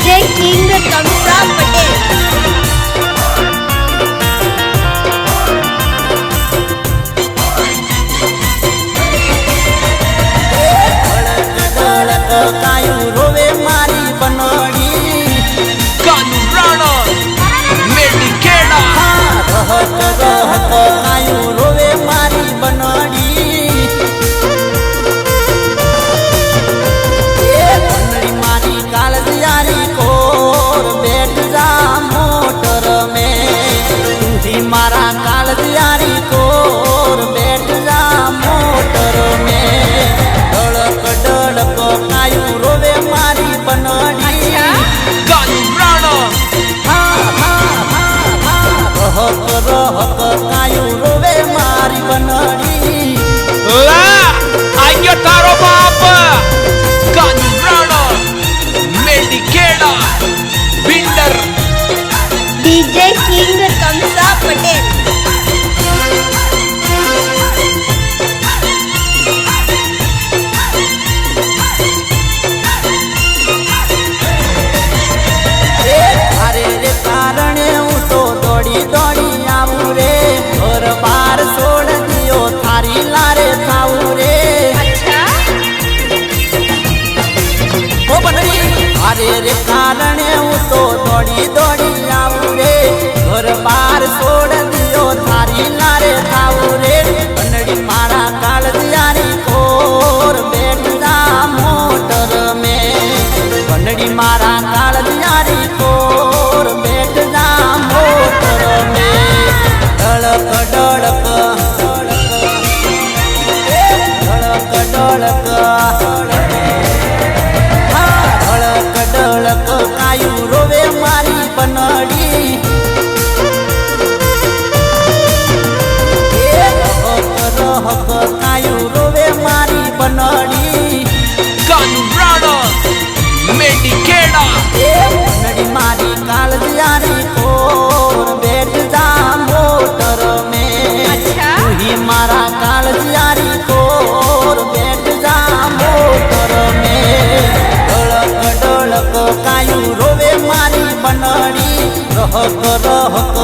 DJ king Kamsa Patel. कायू रोवे मारी बनड़ी कानू राणा मेडिकेड़ा रहत रहत कायू रोवे मारी बनड़ी बनड़ी मारी कालजियारी कोर बैठ जा मोटर में तू मारा कालजियारी कोर बैठ जा मोटर में डड़क डड़क कायू रोवे मारी बनड़ी कानू राणा रहक रहक कायू रोवे मारी बनड़ी ला आयो तारो बाप कानू राणा मेडिकेड़ा बिंडर डीजे किंग कमसा पटेल। अरे रे कारण हूँ तो दौड़ी दौड़ी आऊँ रे घर बार छोड़ दियो थारी लारे खाऊ रे ओ बनड़ी अरे रे कारण हूँ तो दौड़ी दौड़ी आऊँ रे घर बार छोड़ दियो थारी लारे खाऊ रे बनड़ी मारा कालजियारी कोर बैठ जा मोटर में बनड़ी मारा कालजियारी कोर बैठ जा मोटर में डड़क डड़क डड़क डड़क डड़क डड़क कायू रोवे मारी बनड़ी रहक कायू रोवे मारी बनड़ी कानू राणा मेडिकेड़ा बनड़ी मारी कालजियारी कोर बैठ जा मोटर में तू ही मारा कालजियारी कोर बैठ जा मोटर में डड़क डड़क कायू रोवे मारी बनड़ी रहक रहक